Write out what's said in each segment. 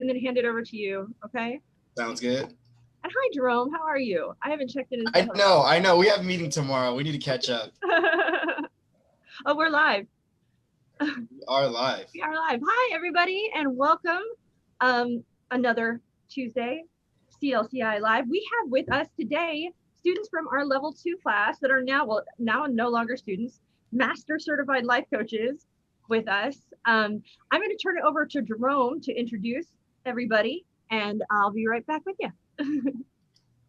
and then hand it over to you. Okay. Sounds good. And hi, Jerome. How are you? I haven't checked in. I know. We have a meeting tomorrow. We need to catch up. Oh, we're live. We are live. We are live. Hi, everybody, and welcome. Another Tuesday CLCI Live. We have with us today students from our level 2 class that are now no longer students, master certified life coaches with us. I'm going to turn it over to Jerome to introduce everybody, and I'll be right back with you.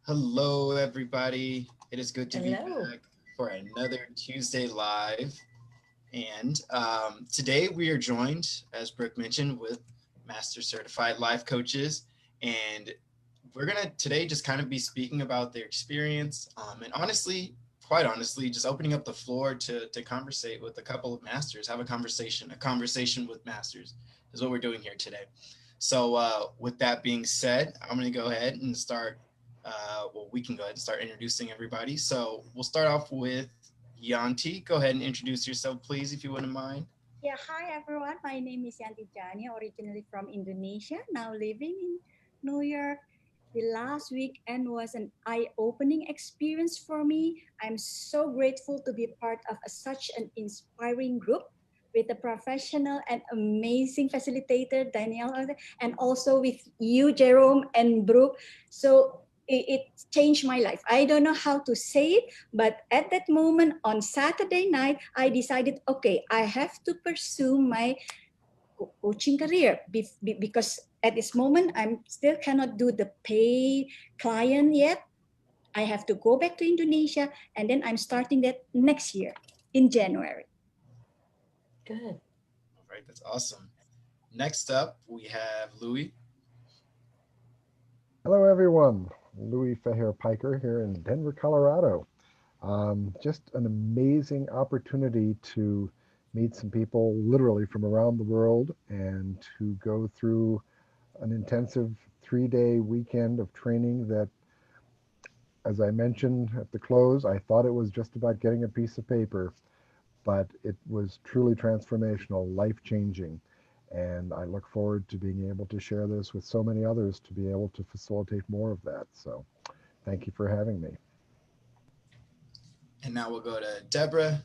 Hello, everybody. It is good to be back for another Tuesday Live. And today we are joined, as Brooke mentioned, with Master Certified Life Coaches. And we're going to today just kind of be speaking about their experience and honestly, quite honestly, just opening up the floor to conversate with a couple of masters, have a conversation with masters is what we're doing here today. So with that being said, I'm going to go ahead and start. We can go ahead and start introducing everybody. So we'll start off with Yanti. Go ahead and introduce yourself, please, if you wouldn't mind. Yeah, hi everyone. My name is Yanti Jani, originally from Indonesia, now living in New York. The last weekend was an eye-opening experience for me. I'm so grateful to be part of such an inspiring group with a professional and amazing facilitator, Danielle, and also with you, Jerome and Brooke. So it changed my life. I don't know how to say it, but at that moment on Saturday night, I decided, okay, I have to pursue my coaching career because at this moment, I'm still cannot do the pay client yet. I have to go back to Indonesia, and then I'm starting that next year in January. Good. All right, that's awesome. Next up, we have Louis. Hello, everyone. Louis Feher-Piker here in Denver, Colorado. Just an amazing opportunity to meet some people literally from around the world and to go through an intensive 3-day weekend of training that, as I mentioned at the close, I thought it was just about getting a piece of paper, but it was truly transformational, life-changing. And I look forward to being able to share this with so many others to be able to facilitate more of that. So thank you for having me. And now we'll go to Deborah.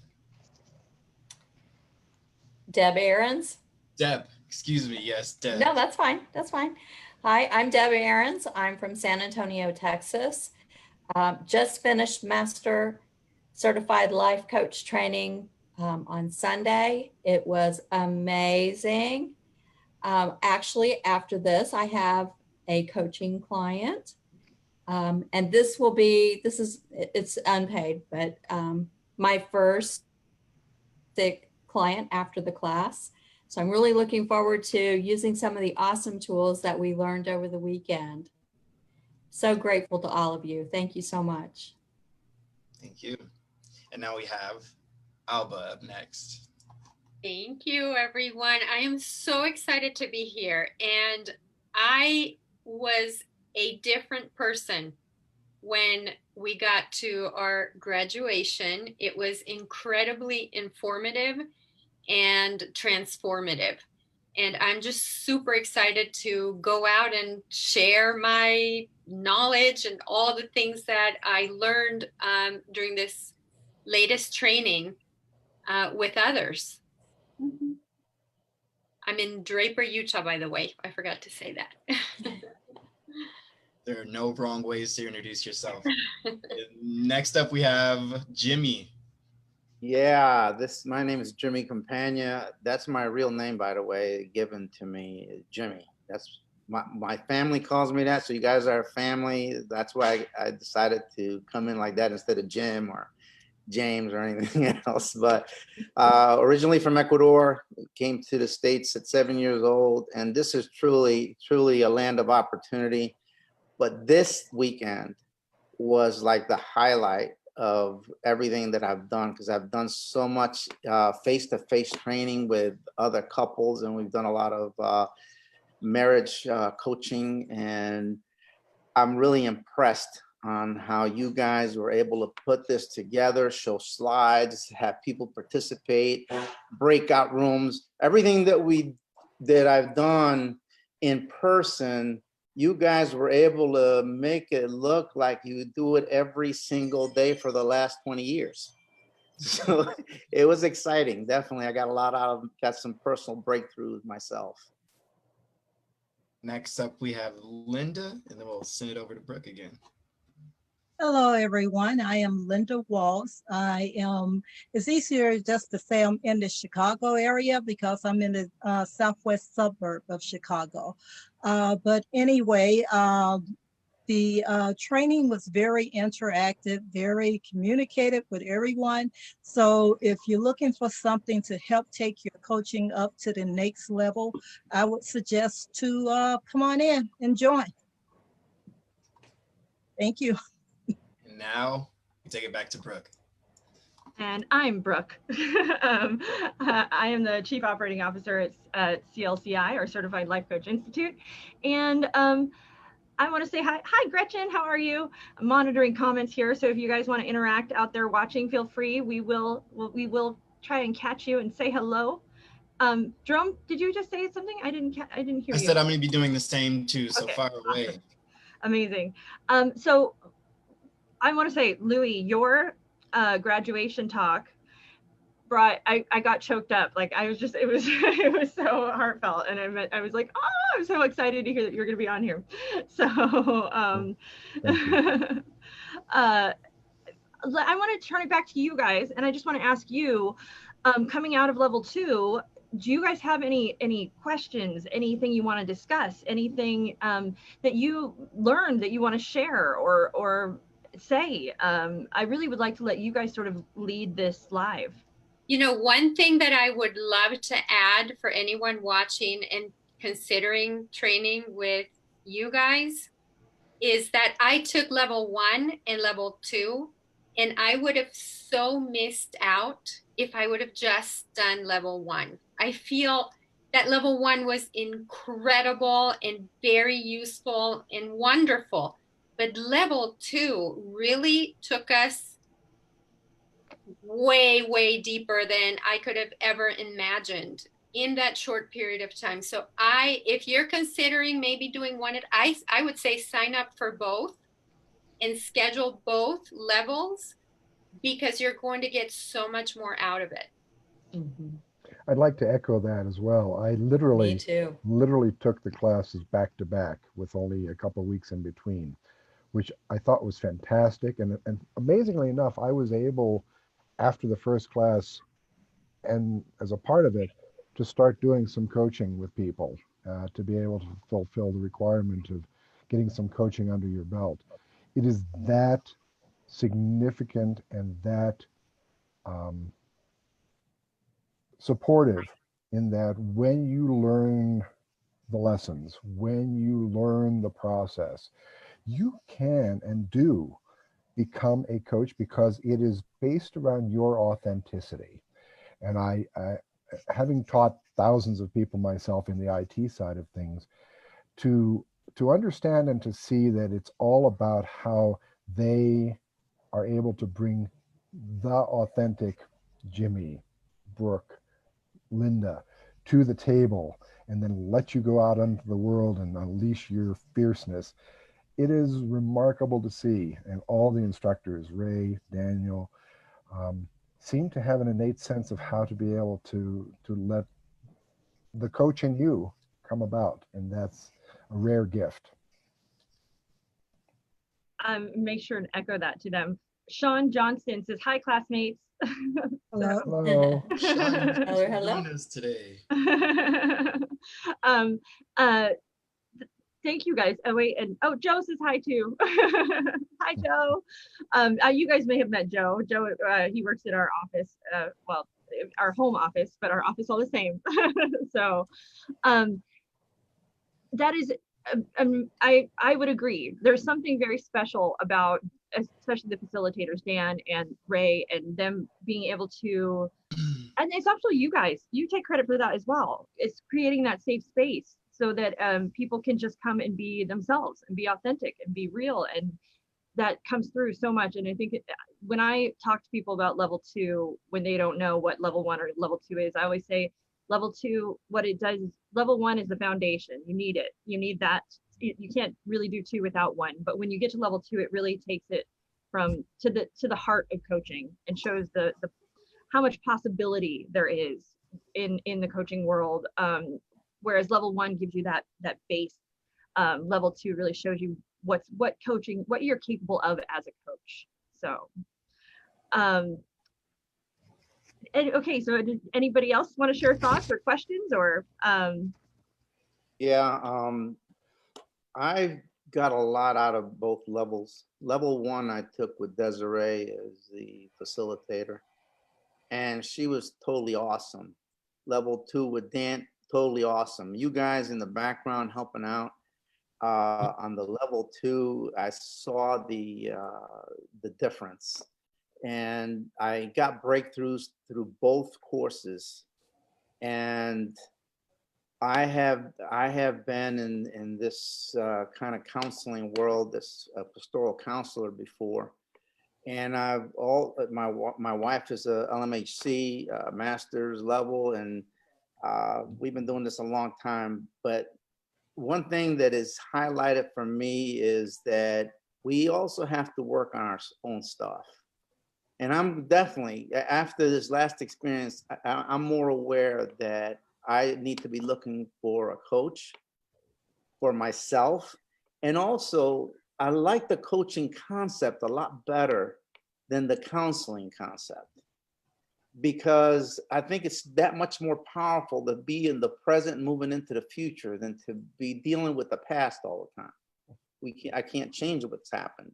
Deb Aarons. Deb, excuse me. Yes, Deb. No, that's fine. That's fine. Hi, I'm Deb Aarons. I'm from San Antonio, Texas. Just finished Master Certified Life Coach training on Sunday. It was amazing. Actually, after this, I have a coaching client. And it's unpaid, but my first client after the class. So I'm really looking forward to using some of the awesome tools that we learned over the weekend. So grateful to all of you. Thank you so much. Thank you. And now we have Alba up next. Thank you, everyone. I am so excited to be here. And I was a different person when we got to our graduation. It was incredibly informative and transformative. And I'm just super excited to go out and share my knowledge and all the things that I learned during this latest training with others. Mm-hmm. I'm in Draper, Utah, by the way. I forgot to say that. There are no wrong ways to introduce yourself. Next up, we have Jimmy. Yeah, my name is Jimmy Campagna. That's my real name, by the way, given to me, Jimmy. That's my family calls me that. So you guys are a family. That's why I decided to come in like that instead of Jim or James or anything else. But originally from Ecuador, came to the States at 7 years old. And this is truly, truly a land of opportunity. But this weekend was like the highlight of everything that I've done, because I've done so much face-to-face training with other couples, and we've done a lot of marriage coaching, and I'm really impressed on how you guys were able to put this together, show slides, have people participate, breakout rooms, everything that I've done in person, you guys were able to make it look like you do it every single day for the last 20 years. So it was exciting. Definitely. I got got some personal breakthroughs myself. Next up, we have Linda, and then we'll send it over to Brooke again. Hello, everyone. I am Linda Walls. It's easier just to say I'm in the Chicago area because I'm in the southwest suburb of Chicago. But anyway, the training was very interactive, very communicative with everyone. So if you're looking for something to help take your coaching up to the next level, I would suggest to come on in and join. Thank you. And now we take it back to Brooke. And I'm Brooke. I am the Chief Operating Officer at C.L.C.I, or Certified Life Coach Institute. And I want to say hi. Hi, Gretchen. How are you? I'm monitoring comments here. So if you guys want to interact out there watching, feel free. We will try and catch you and say hello. Jerome, did you just say something? I didn't hear you. I said I'm going to be doing the same too, so Okay. far away. Awesome. Amazing. So I want to say, Louis, your graduation talk I got choked up. Like it was so heartfelt, and I was like, oh, I'm so excited to hear that you're going to be on here. So I want to turn it back to you guys, and I just want to ask you, coming out of level 2, do you guys have any questions, anything you want to discuss, anything that you learned that you want to share or say? I really would like to let you guys sort of lead this live. You know, one thing that I would love to add for anyone watching and considering training with you guys is that I took level 1 and level 2, and I would have so missed out if I would have just done level 1. I feel that level 1 was incredible and very useful and wonderful, but level 2 really took us way deeper than I could have ever imagined in that short period of time. So if you're considering maybe doing one, I would say sign up for both and schedule both levels, because you're going to get so much more out of it. Mm-hmm. I'd like to echo that as well. I literally took the classes back to back with only a couple of weeks in between, which I thought was fantastic. And amazingly enough, I was able, after the first class and as a part of it, to start doing some coaching with people, to be able to fulfill the requirement of getting some coaching under your belt. It is that significant and that supportive, in that when you learn the lessons, when you learn the process, you can and do become a coach, because it is based around your authenticity. And I having taught thousands of people myself in the IT side of things, to understand and to see that it's all about how they are able to bring the authentic Jimmy, Brooke, Linda to the table, and then let you go out into the world and unleash your fierceness. It is remarkable to see. And all the instructors, Ray, Daniel, seem to have an innate sense of how to be able to let the coach in you come about. And that's a rare gift. Make sure and echo that to them. Sean Johnston says, hi, classmates. Hello. Hello. Sean, hello. Us today. Thank you guys. Oh wait, and Joe says hi too. Hi Joe. You guys may have met Joe. Joe, he works at our office. Well, our home office, but our office all the same. So, that is. I would agree. There's something very special about, especially the facilitators, Dan and Ray, and them being able to, and it's actually you guys, you take credit for that as well. It's creating that safe space so that people can just come and be themselves and be authentic and be real. And that comes through so much. And I think when I talk to people about level 2, when they don't know what level 1 or level 2 is, I always say, Level 2, what it does is level 1 is the foundation. You need it. You need that. You can't really do 2 without 1. But when you get to level 2, it really takes it from to the heart of coaching and shows the how much possibility there is in the coaching world. Whereas level 1 gives you that base. Level 2 really shows you what you're capable of as a coach. So and okay, so did anybody else want to share thoughts or questions or Yeah, I got a lot out of both levels. Level 1 I took with Desiree as the facilitator, and she was totally awesome. Level 2 with Dan, totally awesome. You guys in the background helping out. On the level 2, I saw the difference, and I got breakthroughs through both courses. And I have been in this kind of counseling world, this pastoral counselor before, and my wife is a LMHC master's level, and we've been doing this a long time. But one thing that is highlighted for me is that we also have to work on our own stuff. And I'm definitely, after this last experience, I'm more aware that I need to be looking for a coach for myself. And also, I like the coaching concept a lot better than the counseling concept, because I think it's that much more powerful to be in the present and moving into the future than to be dealing with the past all the time. I can't change what's happened.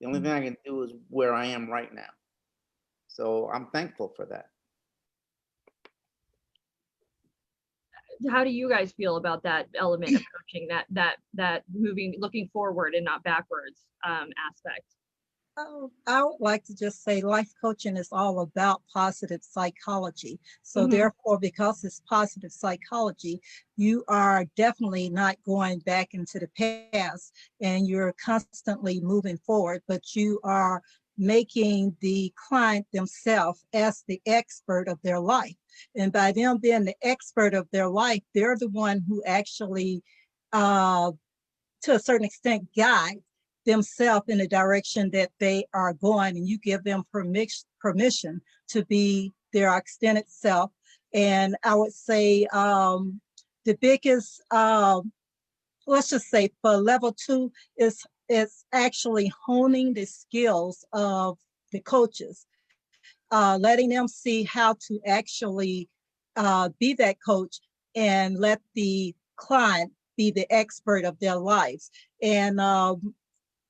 The only thing I can do is where I am right now. So I'm thankful for that. how do you guys feel about that element of coaching, that moving, looking forward and not backwards aspect? I would like to just say life coaching is all about positive psychology. So therefore, because it's positive psychology, you are definitely not going back into the past and you're constantly moving forward, but you are making the client themselves as the expert of their life. And by them being the expert of their life, they're the one who actually, to a certain extent, guide themselves in the direction that they are going, and you give them permission to be their extended self. And I would say the biggest, let's just say for level 2, is it's actually honing the skills of the coaches, letting them see how to actually be that coach and let the client be the expert of their lives. And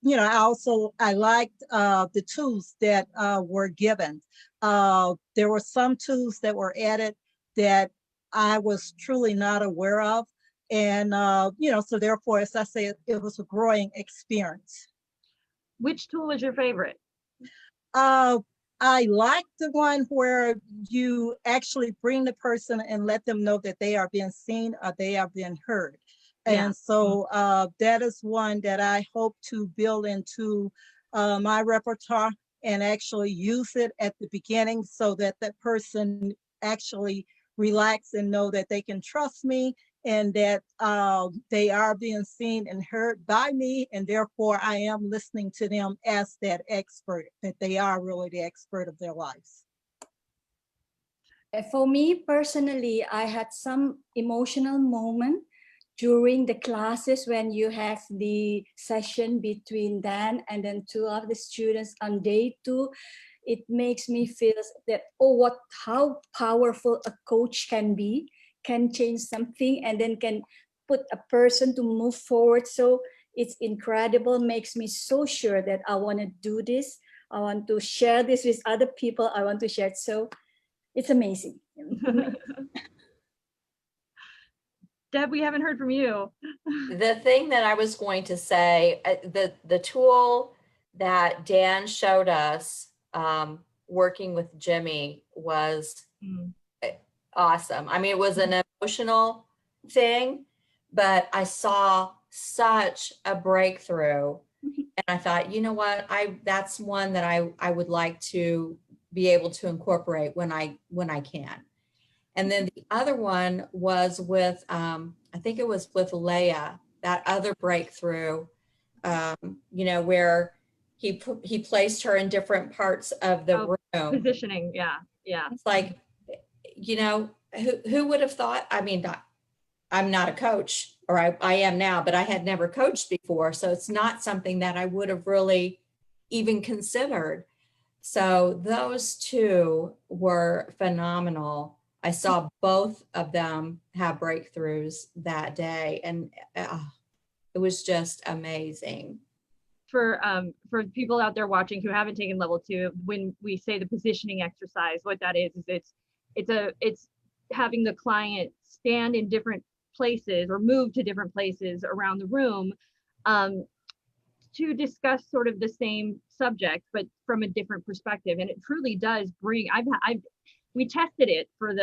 you know, I liked the tools that were given. There were some tools that were added that I was truly not aware of. And, you know, so therefore, as I say, it was a growing experience. Which tool was your favorite? I like the one where you actually bring the person and let them know that they are being seen or they are being heard. Yeah. And so that is one that I hope to build into my repertoire and actually use it at the beginning so that that person actually relax and know that they can trust me and that they are being seen and heard by me, and therefore I am listening to them as that expert, that they are really the expert of their lives. For me personally, I had some emotional moment during the classes when you have the session between Dan and then 2 of the students on day 2. It makes me feel that, oh, how powerful a coach can be, can change something and then can put a person to move forward. So it's incredible, makes me so sure that I want to do this. I want to share this with other people. I want to share it. So it's amazing. Deb, we haven't heard from you. The thing that I was going to say, the tool that Dan showed us working with Jimmy was awesome. I mean, it was an emotional thing, but I saw such a breakthrough. And I thought, you know what, that's one that I would like to be able to incorporate when I can. And then the other one was with, I think it was with Leia, that other breakthrough, where he placed her in different parts of the room. Positioning, yeah. It's like, who would have thought? I mean, I'm not a coach, or I am now, but I had never coached before. So it's not something that I would have really even considered. So those two were phenomenal. I saw both of them have breakthroughs that day, and it was just amazing. For people out there watching who haven't taken level 2, when we say the positioning exercise, what that is it's having the client stand in different places or move to different places around the room to discuss sort of the same subject, but from a different perspective. And it truly does bring, we tested it for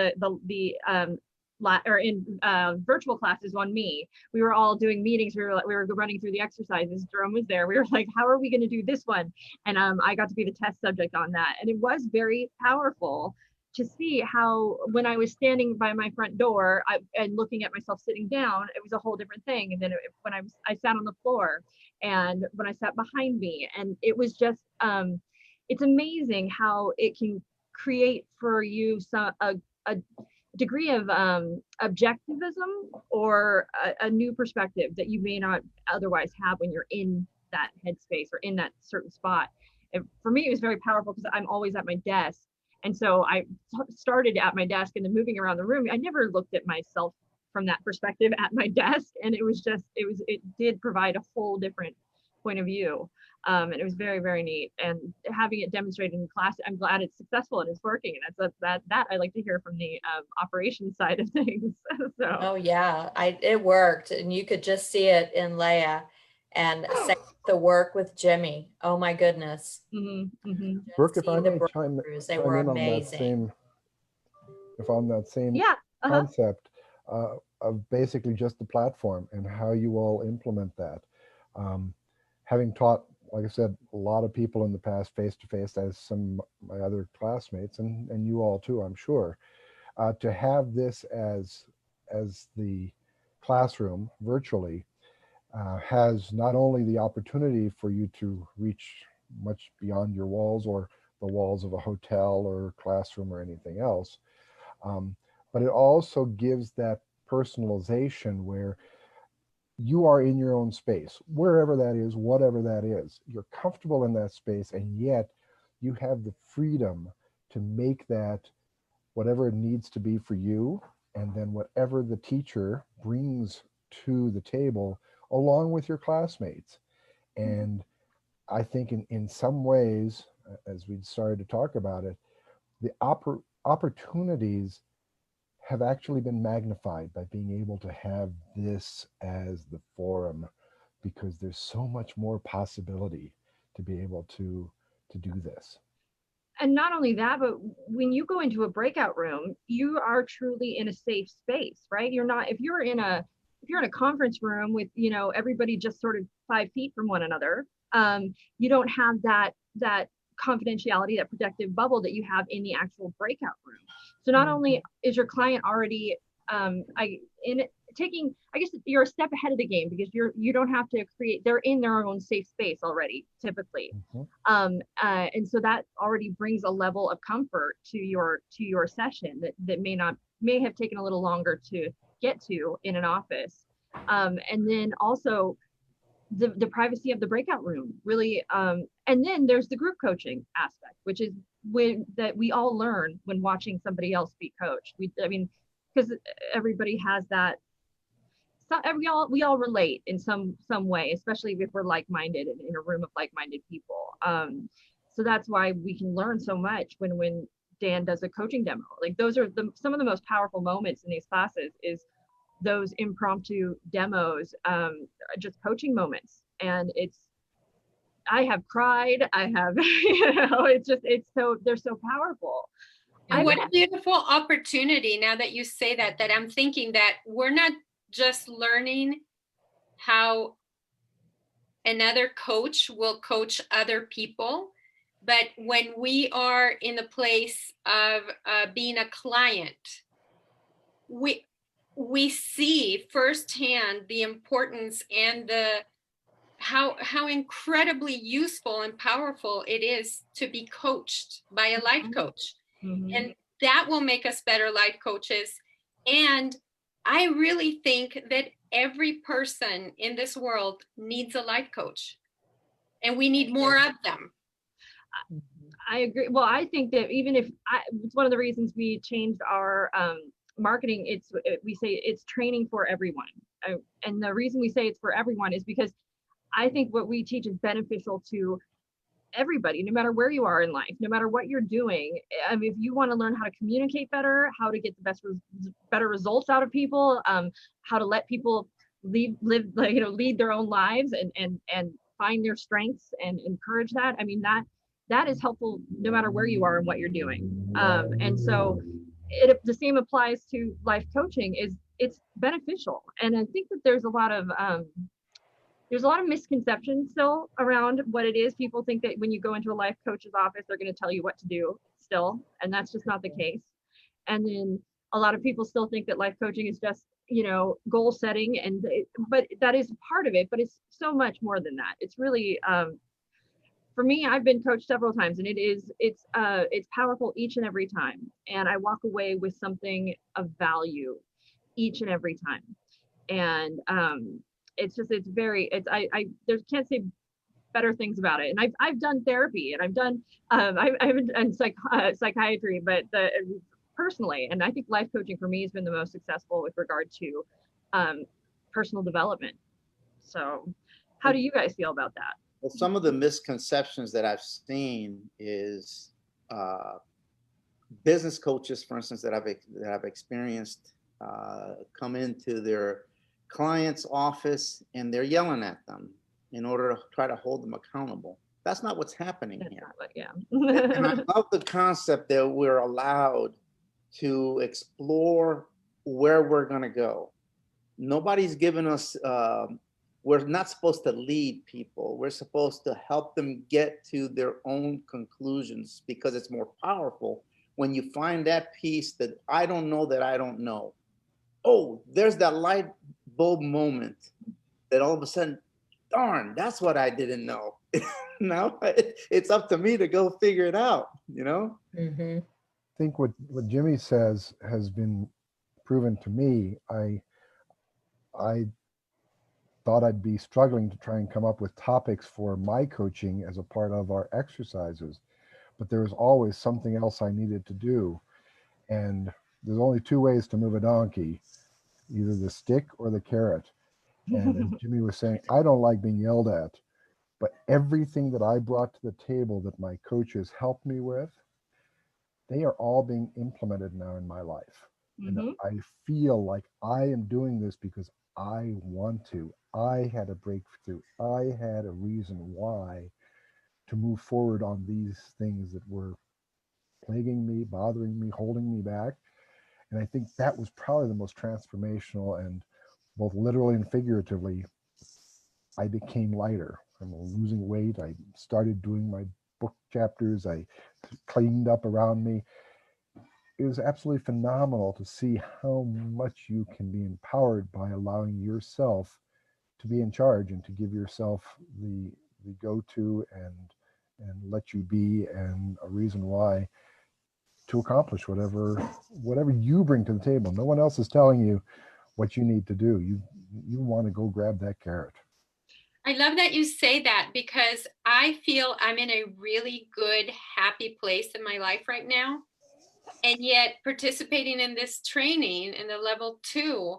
virtual classes on me. We were all doing meetings. We were running through the exercises. Jerome was there. We were like, how are we going to do this one? And I got to be the test subject on that. And it was very powerful to see how, when I was standing by my front door and looking at myself sitting down, it was a whole different thing. And then when I sat on the floor, and when I sat behind me, and it was just, it's amazing how it can create for you a degree of objectivism or a new perspective that you may not otherwise have when you're in that headspace or in that certain spot. And for me, it was very powerful because I'm always at my desk. And so I started at my desk and then moving around the room. I never looked at myself from that perspective at my desk. And it did provide a whole different point of view. And it was very, very neat. And having it demonstrated in class, I'm glad it's successful and it's working. And that I like to hear from the operations side of things. So. Oh yeah, it worked, and you could just see it in Leia, and the work with Jimmy. Oh my goodness. Mm-hmm, mm-hmm. Brooke, if I may chime they in were on amazing. that same concept of basically just the platform and how you all implement that. Having taught, like I said, a lot of people in the past face-to-face, as some of my other classmates, and you all too, I'm sure, to have this as the classroom virtually has not only the opportunity for you to reach much beyond your walls or the walls of a hotel or classroom or anything else, but it also gives that personalization where you are in your own space, wherever that is, whatever that is. You're comfortable in that space, and yet you have the freedom to make that whatever it needs to be for you, and then whatever the teacher brings to the table along with your classmates. And I think in some ways, as we started to talk about it, the opportunities have actually been magnified by being able to have this as the forum, because there's so much more possibility to be able to do this. And not only that, but when you go into a breakout room, you are truly in a safe space, right? You're not, if you're in a conference room with, everybody just sort of 5 feet from one another, you don't have that confidentiality, that protective bubble that you have in the actual breakout room. So not only is your client already I guess you're a step ahead of the game, because you don't have to create, they're in their own safe space already, typically. And so that already brings a level of comfort to your session that may have taken a little longer to get to in an office. And then also the privacy of the breakout room, really. And then there's the group coaching aspect, which is that we all learn when watching somebody else be coached. Because everybody has that. So we all relate in some way, especially if we're like-minded and in a room of like-minded people. So that's why we can learn so much when Dan does a coaching demo. Like, those are some of the most powerful moments in these classes, is those impromptu demos, just coaching moments. And I have cried. I have, they're so powerful. And what a beautiful opportunity, now that you say that I'm thinking that we're not just learning how another coach will coach other people, but when we are in the place of being a client we see firsthand the importance and how incredibly useful and powerful it is to be coached by a life coach. And that will make us better life coaches. And I really think that every person in this world needs a life coach, and we need more of them. I agree. Well, I think that it's one of the reasons we changed our marketing. We say it's training for everyone. And the reason we say it's for everyone is because I think what we teach is beneficial to everybody, no matter where you are in life, no matter what you're doing. I mean, if you want to learn how to communicate better, how to get the better results out of people, how to let people lead their own lives and find their strengths and encourage that. I mean, that is helpful no matter where you are and what you're doing. And so the same applies to life coaching. It's beneficial. And I think that there's a lot of misconceptions still around what it is. People think that when you go into a life coach's office, they're going to tell you what to do still, and that's just not the case. And then a lot of people still think that life coaching is just, goal setting, but that is part of it, but it's so much more than that. It's really, for me, I've been coached several times, and it's powerful each and every time. And I walk away with something of value each and every time. And, I can't say better things about it. And I've done therapy, and I've done, I haven't done psychiatry, but personally, and I think life coaching for me has been the most successful with regard to personal development. So how do you guys feel about that? Well, some of the misconceptions that I've seen is business coaches, for instance, that I've experienced come into their client's office and they're yelling at them in order to try to hold them accountable. That's not what's happening here. And I love the concept that we're allowed to explore where we're going to go. Nobody's given us, we're not supposed to lead people. We're supposed to help them get to their own conclusions, because it's more powerful when you find that piece that I don't know that I don't know. Oh, there's that light bulb moment that all of a sudden, darn, that's what I didn't know. Now it's up to me to go figure it out, I think what Jimmy says has been proven to me. I thought I'd be struggling to try and come up with topics for my coaching as a part of our exercises, but there was always something else I needed to do. And there's only two ways to move a donkey, either the stick or the carrot. And as Jimmy was saying, I don't like being yelled at, but everything that I brought to the table that my coaches helped me with, they are all being implemented now in my life. And I feel like I am doing this because I want to. I had a breakthrough. I had a reason why to move forward on these things that were plaguing me, bothering me, holding me back. And I think that was probably the most transformational, and both literally and figuratively, I became lighter. I'm losing weight. I started doing my book chapters. I cleaned up around me. It was absolutely phenomenal to see how much you can be empowered by allowing yourself to be in charge and to give yourself the go-to and let you be, and a reason why to accomplish whatever you bring to the table. No one else is telling you what you need to do. You want to go grab that carrot. I love that you say that, because I feel I'm in a really good, happy place in my life right now. And yet, participating in this training in the level 2,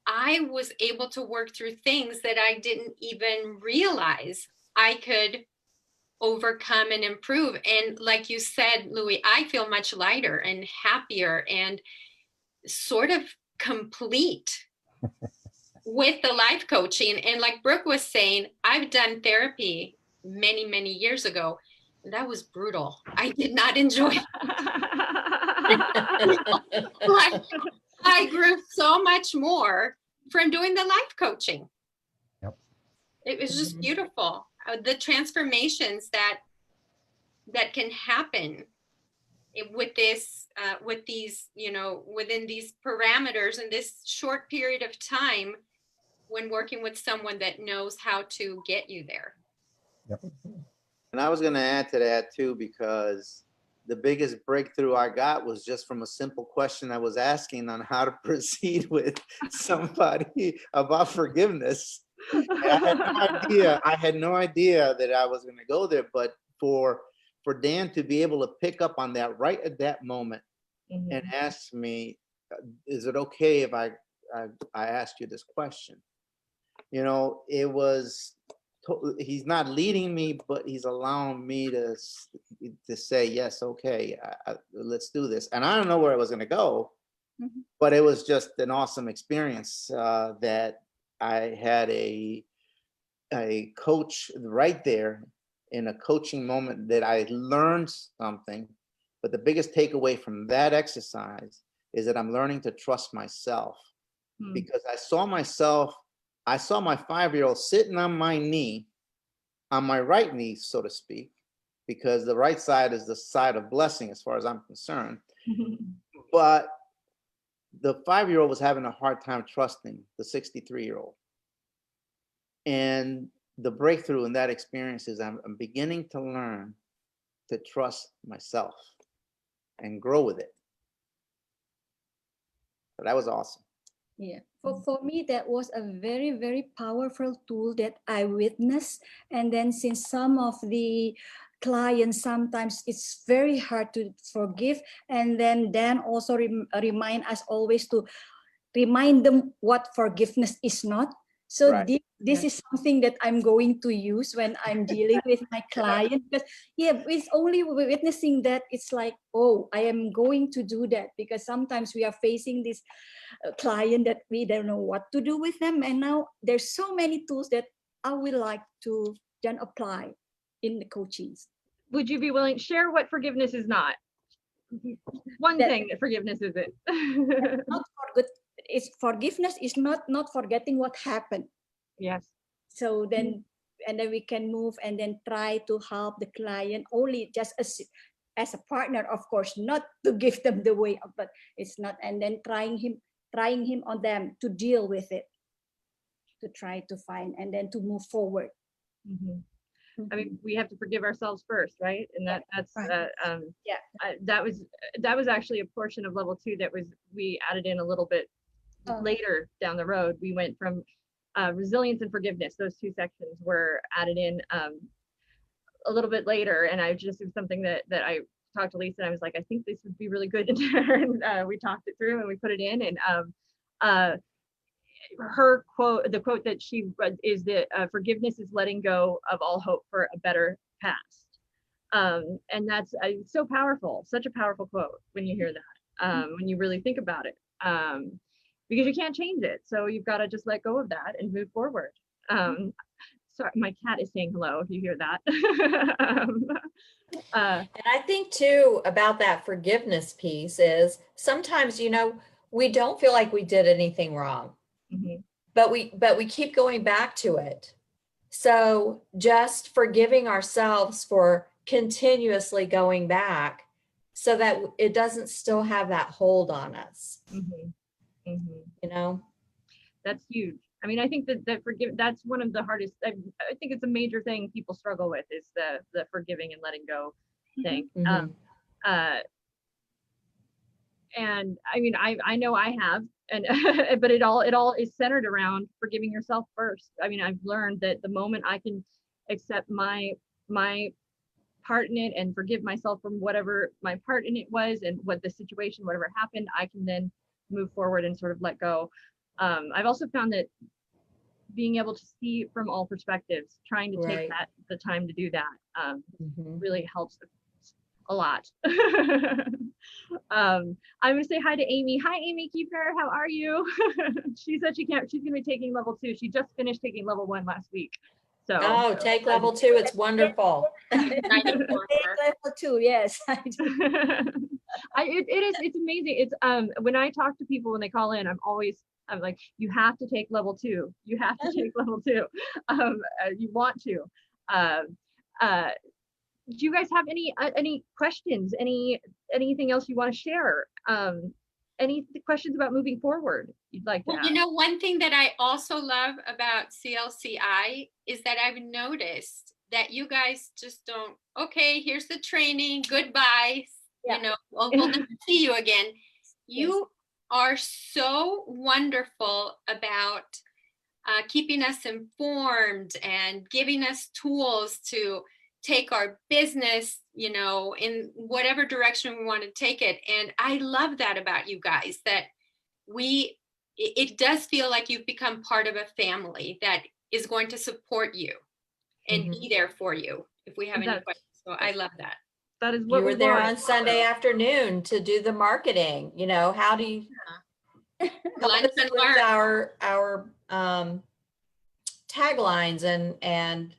I was able to work through things that I didn't even realize I could overcome and improve. And like you said, Louis, I feel much lighter and happier and sort of complete with the life coaching. And like Brooke was saying, I've done therapy many, many years ago. And that was brutal. I did not enjoy it. I grew so much more from doing the life coaching. Yep. It was just beautiful. The transformations that can happen with this, with these, within these parameters in this short period of time when working with someone that knows how to get you there. Yep. And I was going to add to that too, because the biggest breakthrough I got was just from a simple question I was asking on how to proceed with somebody about forgiveness. I had no idea that I was going to go there, but for Dan to be able to pick up on that right at that moment and ask me, is it okay if I asked you this question? It was, he's not leading me, but he's allowing me to say, yes, okay, let's do this. And I don't know where I was going to go, but it was just an awesome experience that I had a coach right there in a coaching moment that I learned something. But the biggest takeaway from that exercise is that I'm learning to trust myself, because I saw my 5-year-old sitting on my knee, on my right knee, so to speak, because the right side is the side of blessing as far as I'm concerned. But the 5-year-old was having a hard time trusting the 63-year-old. And the breakthrough in that experience is I'm beginning to learn to trust myself and grow with it. So that was awesome. Yeah, for me, that was a very, very powerful tool that I witnessed. And then since some of the clients, sometimes it's very hard to forgive. And then Dan also remind us always to remind them what forgiveness is not. So Right. this is something that I'm going to use when I'm dealing with my client, because with only witnessing that, it's like, oh, I am going to do that, because sometimes we are facing this client that we don't know what to do with them. And now there's so many tools that I would like to then apply in the coachings. Would you be willing to share what forgiveness is not? One thing that forgiveness isn't. Not for good. It's forgiveness is not forgetting what happened. Yes. So then, and then we can move and then try to help the client only just as a partner, of course, not to give them the way up, but it's not. And then trying him on them to deal with it, to try to find and then to move forward. I mean, we have to forgive ourselves first, right? And that's right. that was actually a portion of level 2 that we added in a little bit later down the road. We went from resilience and forgiveness. Those 2 sections were added in a little bit later, and it was something that I talked to Lisa, and I was like, I think this would be really good in there. And we talked it through and we put it in, and her quote, the quote that she read is that forgiveness is letting go of all hope for a better past. And that's so powerful, such a powerful quote when you hear that, when you really think about it, because you can't change it. So you've got to just let go of that and move forward. Sorry, my cat is saying hello, if you hear that. And I think too about that forgiveness piece is sometimes, we don't feel like we did anything wrong. But we keep going back to it. So just forgiving ourselves for continuously going back so that it doesn't still have that hold on us. That's huge. I mean, I think that's one of the hardest, I think it's a major thing people struggle with, is the forgiving and letting go thing. And I mean, I know I have, and but it all is centered around forgiving yourself first. I mean, I've learned that the moment I can accept my part in it and forgive myself from whatever my part in it was and what the situation, whatever happened, I can then move forward and sort of let go. I've also found that being able to see from all perspectives, trying to take the time to do that, really helps a lot. I'm gonna say hi to Amy. Hi, Amy Keeper. How are you? She said she's gonna be taking level 2. She just finished taking level 1 last week. So take level 2. It's wonderful. Take level 2, yes. It's amazing. It's when I talk to people when they call in, I'm like, you have to take level 2. You have to take level 2. You want to. do you guys have any questions? Anything else you want to share? Any questions about moving forward you'd like to Well, ask? one thing that I also love about CLCI is that I've noticed that you guys just don't, okay, here's the training, goodbye, Yeah. we'll never see you again. You are so wonderful about keeping us informed and giving us tools to take our business, in whatever direction we want to take it. And I love that about you guys, that it does feel like you've become part of a family that is going to support you and be there for you if we have any questions. So I love that. That is what You were we there want. on Sunday afternoon to do the marketing. How do you help Lunch us and with learn. our taglines and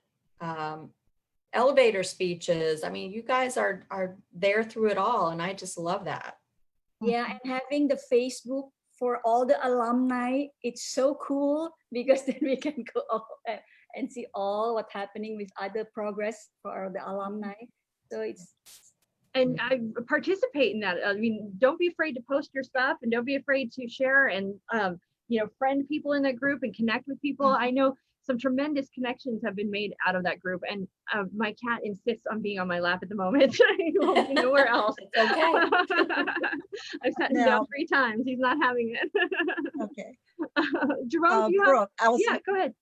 elevator speeches? I mean, you guys are there through it all, and I just love that. Yeah, and having the Facebook for all the alumni, it's so cool because then we can go and see all what's happening with other progress for the alumni. So it's and I participate in that. I mean, don't be afraid to post your stuff, and don't be afraid to share, and friend people in that group and connect with people. I know some tremendous connections have been made out of that group, and my cat insists on being on my lap at the moment. He won't be nowhere else. It's okay. I've sat him down 3 times. He's not having it. Okay. Jerome, do you Brooke, yeah, go ahead.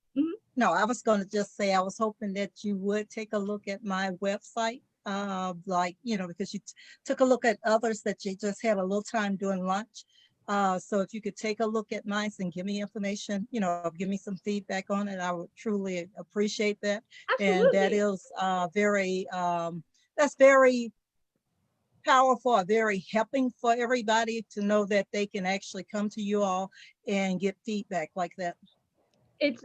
No, I was going to just say, I was hoping that you would take a look at my website, because you took a look at others that you just had a little time doing lunch. So if you could take a look at mine and give me information, give me some feedback on it, I would truly appreciate that. Absolutely. And that is that's very powerful, very helping for everybody to know that they can actually come to you all and get feedback like that. It's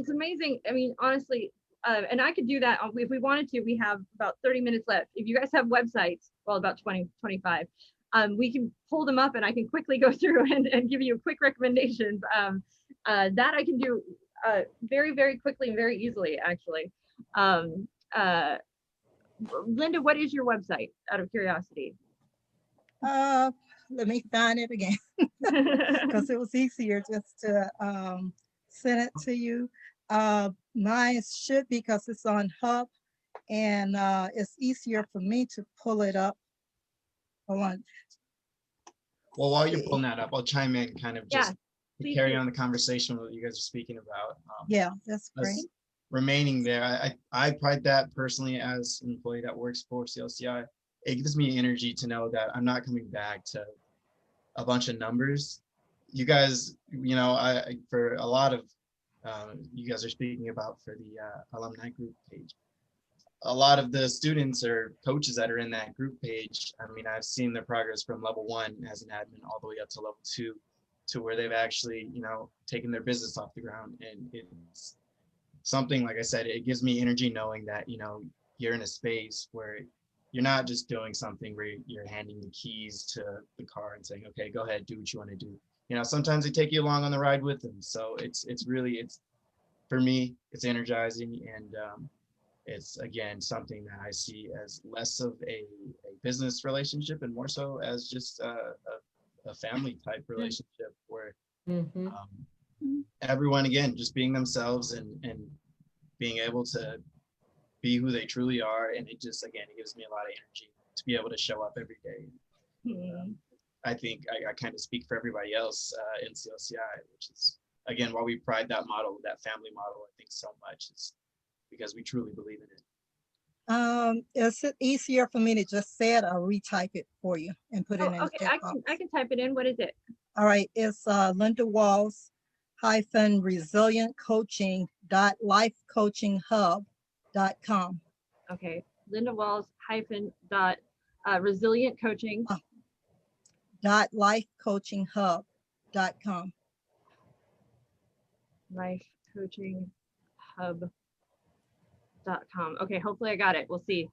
amazing. I mean, honestly, and I could do that if we wanted to. We have about 30 minutes left. If you guys have websites, well, about 20, 25, we can pull them up and I can quickly go through and give you quick recommendations. That I can do very, very quickly and very easily, actually. Linda, what is your website, out of curiosity? Let me find it again because it was easier just to send it to you. Mine should be, because it's on Hub, and it's easier for me to pull it up. Hold on. Well, while you're pulling that up, I'll chime in kind of just to carry on the conversation what you guys are speaking about. Yeah, that's great. Remaining there, I pride that personally as an employee that works for CLCI. It gives me energy to know that I'm not coming back to a bunch of numbers. You guys, for a lot of you guys are speaking about for the alumni group page. A lot of the students or coaches that are in that group page, I mean, I've seen their progress from level 1 as an admin all the way up to level 2, to where they've actually, taken their business off the ground. And it's something, like I said, it gives me energy knowing that, you're in a space where you're not just doing something where you're handing the keys to the car and saying, okay, go ahead, do what you want to do. Sometimes they take you along on the ride with them. So it's for me, it's energizing, and it's, again, something that I see as less of a business relationship and more so as just a family type relationship where everyone, again, just being themselves and being able to be who they truly are. And it just, again, it gives me a lot of energy to be able to show up every day. I think I kind of speak for everybody else in CLCI, which is, again, why we pride that model, that family model, I think, so much, is because we truly believe in it. Is it easier for me to just say it or retype it for you and put it in the chat box? I can type it in. What is it? All right, it's Linda Walls -resilientcoaching.lifecoachinghub.com. Okay, Linda Walls resilient coaching. .lifecoachinghub.com. lifecoachinghub.com. Okay, hopefully I got it. We'll see.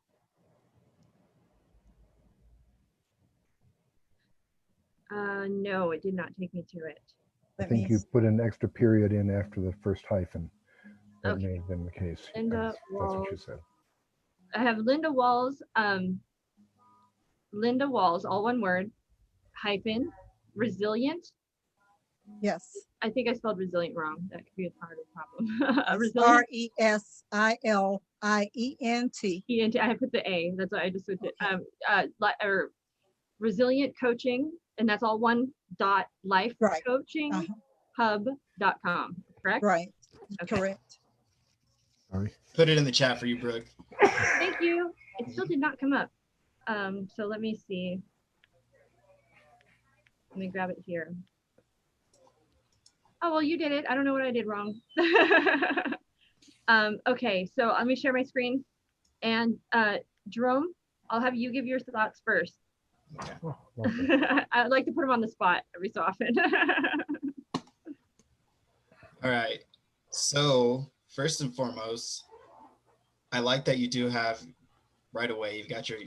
No, it did not take me to it. I think you put an extra period in after the first hyphen. That Okay. may have been the case. Linda That's what you said. I have Linda Walls, all one word, hyphen, resilient. Yes. I think I spelled resilient wrong. That could be a part of the problem. Resilient. RESILIENT. I put the A. That's why I just switched it. Or resilient coaching, and that's all one dot life right. coaching hub.com. Correct? Right. Okay. Correct. Sorry. Put it in the chat for you, Brooke. Thank you. It still did not come up. So let me see. Let me grab it here. Oh, well, you did it. I don't know what I did wrong. Okay, so let me share my screen. And Jerome, I'll have you give your thoughts first. Okay. Oh, I'd like to put him on the spot every so often. All right. So first and foremost, I like that you do have right away, you've got your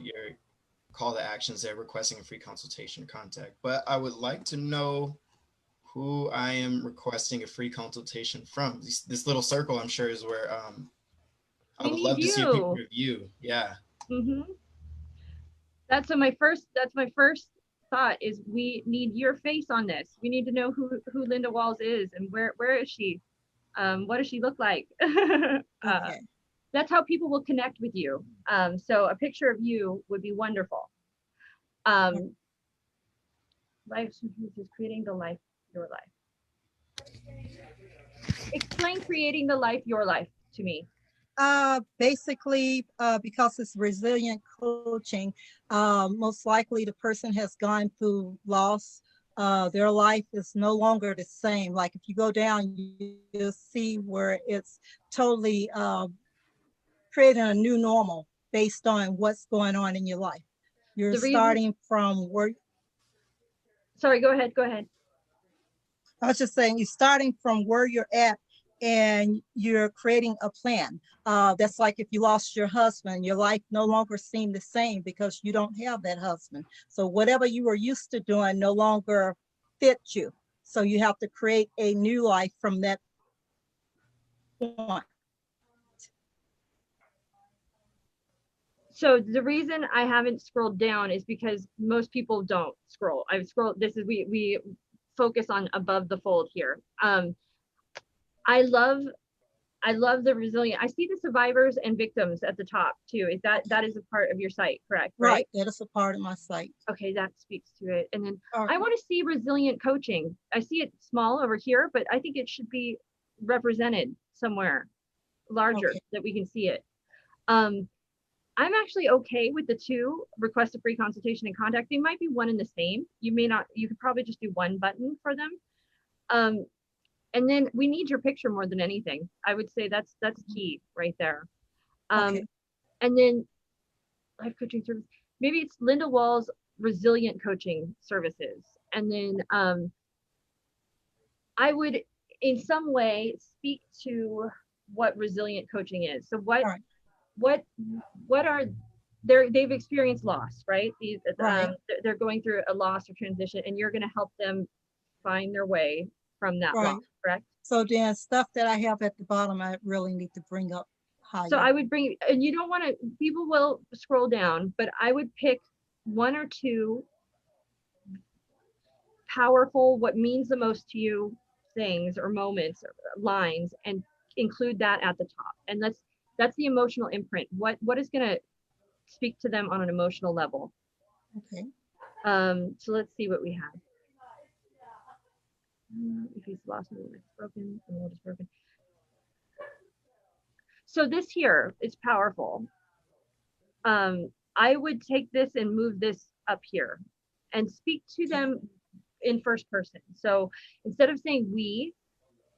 call to actions there, requesting a free consultation contact. But I would like to know who I am requesting a free consultation from. This little circle, I'm sure, is where I would love to see a picture of you. Yeah. Mm-hmm. That's my first thought is we need your face on this. We need to know who Linda Walls is and where is she? What does she look like? Okay. That's how people will connect with you. So a picture of you would be wonderful. Life is creating the life, your life. Explain creating the life, your life to me. Basically, because it's resilient coaching, most likely the person has gone through loss. Their life is no longer the same. Like if you go down, you'll see where it's totally creating a new normal based on what's going on in your life. You're starting from where. Sorry, go ahead. Go ahead. I was just saying, you're starting from where you're at and you're creating a plan. That's like if you lost your husband, your life no longer seemed the same because you don't have that husband. So whatever you were used to doing no longer fits you. So you have to create a new life from that point. So the reason I haven't scrolled down is because most people don't scroll. I've scrolled. This is we focus on above the fold here. I love the resilient. I see the survivors and victims at the top too. Is that is a part of your site, correct? Right. That is a part of my site. Okay, that speaks to it. And then I want to see resilient coaching. I see it small over here, but I think it should be represented somewhere larger that we can see it. I'm actually okay with the two, request a free consultation and contact. They might be one and the same. You may not, you could probably just do one button for them. And then we need your picture more than anything. I would say that's key right there. And then life coaching service, maybe it's Linda Walls resilient coaching services. And then I would in some way speak to what resilient coaching is. So what are they've experienced loss, right? These they're going through a loss or transition, and you're going to help them find their way from that loss, correct? So then stuff that I have at the bottom, I really need to bring up higher. So I would bring, and you don't want to, people will scroll down, but I would pick one or two powerful, what means the most to you things or moments or lines, and include that at the top. And that's the emotional imprint. What is going to speak to them on an emotional level? Okay. So let's see what we have. If he's lost, it's broken. The world is broken. So this here is powerful. I would take this and move this up here and speak to them in first person. So instead of saying we,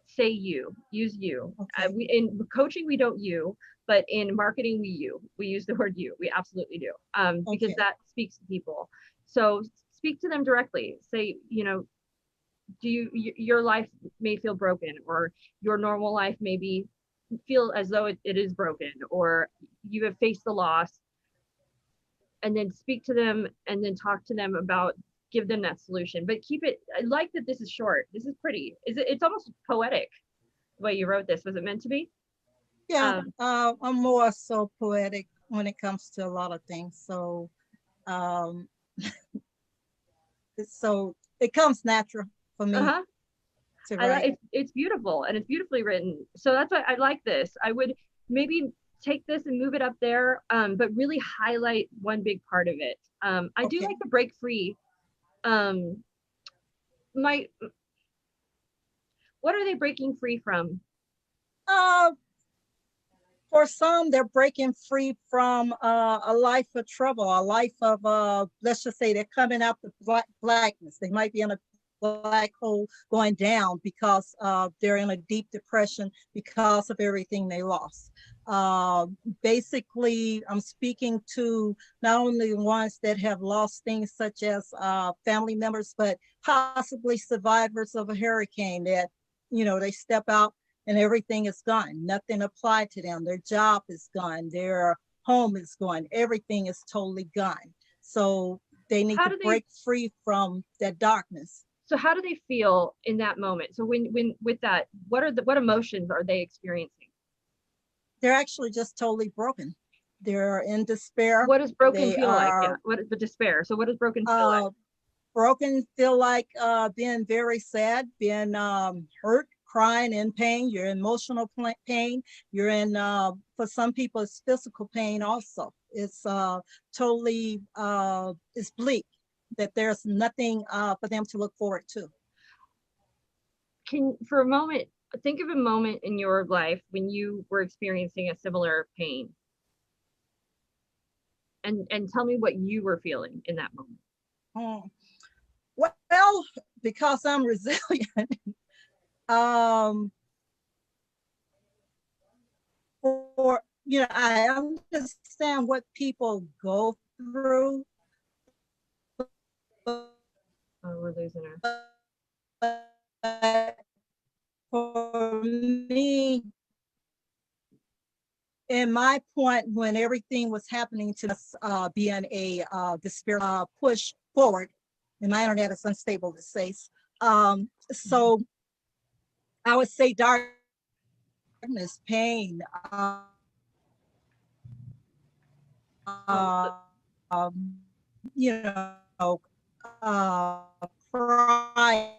say you, use you. In coaching, we don't you, but in marketing, we use the word you. We absolutely do, because that speaks to people. So speak to them directly. Say, your life may feel broken, or your normal life maybe feel as though it is broken, or you have faced the loss, and then speak to them and then talk to them about, give them that solution, but keep it. I like that this is short. This is pretty. It's almost poetic the way you wrote this. Was it meant to be? Yeah, I'm more so poetic when it comes to a lot of things. So, um, so it comes natural for me Uh-huh. to I like write. it's beautiful and it's beautifully written. So that's why I like this. I would maybe take this and move it up there, but really highlight one big part of it. I do Okay. like the break free. Um, my what are they breaking free from? Uh, for some, they're breaking free from a life of trouble, a life of, let's just say they're coming out the blackness. They might be in a black hole going down because they're in a deep depression because of everything they lost. Basically, I'm speaking to not only the ones that have lost things such as family members, but possibly survivors of a hurricane that, they step out and everything is gone. Nothing applied to them. Their job is gone. Their home is gone. Everything is totally gone. So they need to break free from that darkness. So how do they feel in that moment? So when with that, what emotions are they experiencing? They're actually just totally broken. They're in despair. What does broken feel like? Yeah. What is the despair? So what does broken feel like? Broken feel like being very sad, being hurt, crying, in pain. You're in emotional pain. You're in, for some people, it's physical pain also. It's totally, it's bleak, that there's nothing for them to look forward to. For a moment, think of a moment in your life when you were experiencing a similar pain. And tell me what you were feeling in that moment. Well, because I'm resilient, I understand what people go through. Oh, we're losing her. For me, in my point, when everything was happening to us, being a despair push forward, and my internet is unstable, it says. So I would say darkness, pain, you know, crying,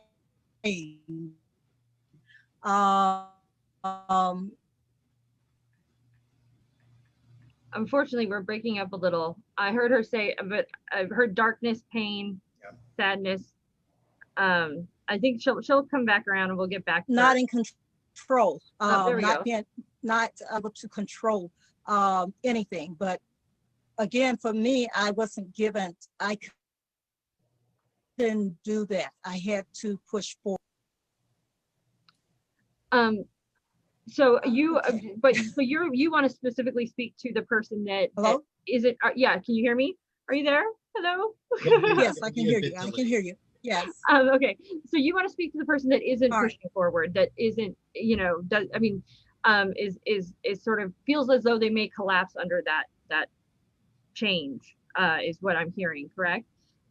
unfortunately, we're breaking up a little. I heard her say, but I've heard darkness, pain, sadness. I think she'll come back around and we'll get back to not her. In control, there we go. Not able to control anything. But again, for me, I wasn't given, I couldn't do that. I had to push forward. So you, but so you want to specifically speak to the person that, hello? That isn't, yeah, can you hear me? Are you there? Hello? Yes, I can hear you. I can hear you. Yes. Okay. So you want to speak to the person that isn't pushing forward, that isn't, is sort of feels as though they may collapse under that change, is what I'm hearing, correct?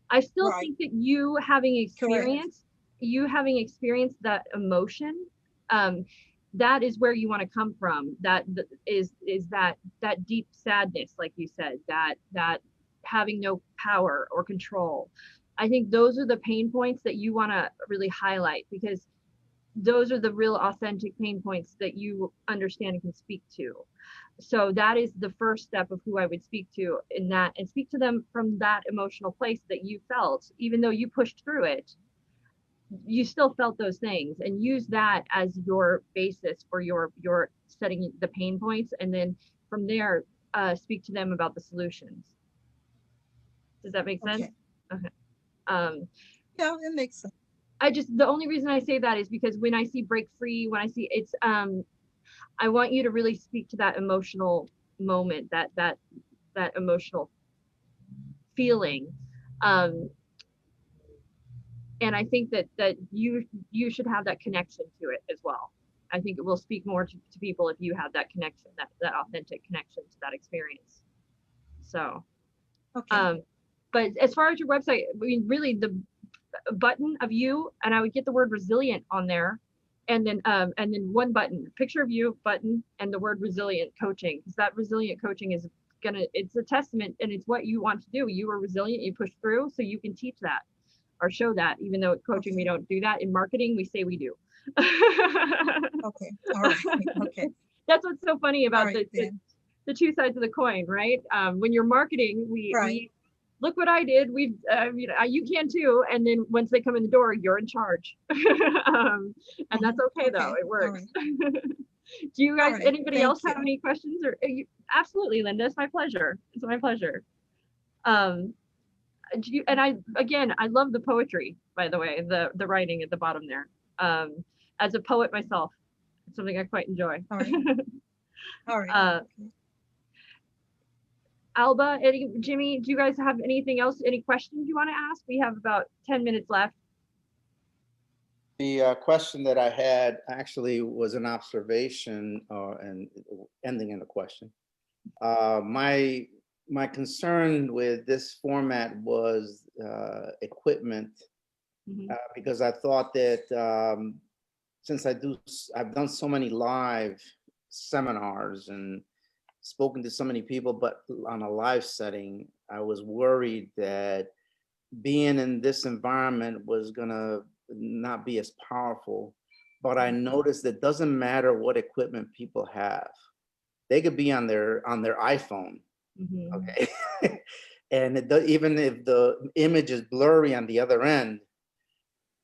I still think that you having experienced that emotion, that is where you want to come from. That is that deep sadness, like you said, that having no power or control. I think those are the pain points that you want to really highlight, because those are the real authentic pain points that you understand and can speak to. So that is the first step of who I would speak to in that, and speak to them from that emotional place that you felt. Even though you pushed through it, you still felt those things, and use that as your basis for your setting the pain points, and then from there speak to them about the solutions. Does that make sense? Okay. Yeah, it makes sense. The only reason I say that is because when I see break free, when I see it's, I want you to really speak to that emotional moment, that emotional feeling. And I think that you should have that connection to it as well. I think it will speak more to people if you have that connection, that authentic connection to that experience. So, okay. But as far as your website, I mean, really the button of you, and I would get the word resilient on there, and then one button, picture of you, button, and the word resilient coaching, because that resilient coaching is it's a testament, and it's what you want to do. You were resilient, you pushed through, so you can teach that or show that, even though at coaching we don't do that. In marketing, we say we do. Okay. All right. Okay. That's what's so funny about Right, the two sides of the coin, right? When you're marketing, we look what I did. We've, you can too. And then once they come in the door, you're in charge. And that's okay though. It works. Do you guys, anybody else have any questions? Or absolutely, Linda. It's my pleasure. It's my pleasure. And I love the poetry, by the way, the writing at the bottom there. As a poet myself, it's something I quite enjoy. All right. All right. Alba, Eddie, Jimmy, do you guys have anything else, any questions you want to ask? We have about 10 minutes left. The question that I had actually was an observation and ending in a question. My concern with this format was equipment, because I thought that since I've done so many live seminars and spoken to so many people, but on a live setting, I was worried that being in this environment was gonna not be as powerful. But I noticed that it doesn't matter what equipment people have. They could be on their iPhone, okay? And even if the image is blurry on the other end,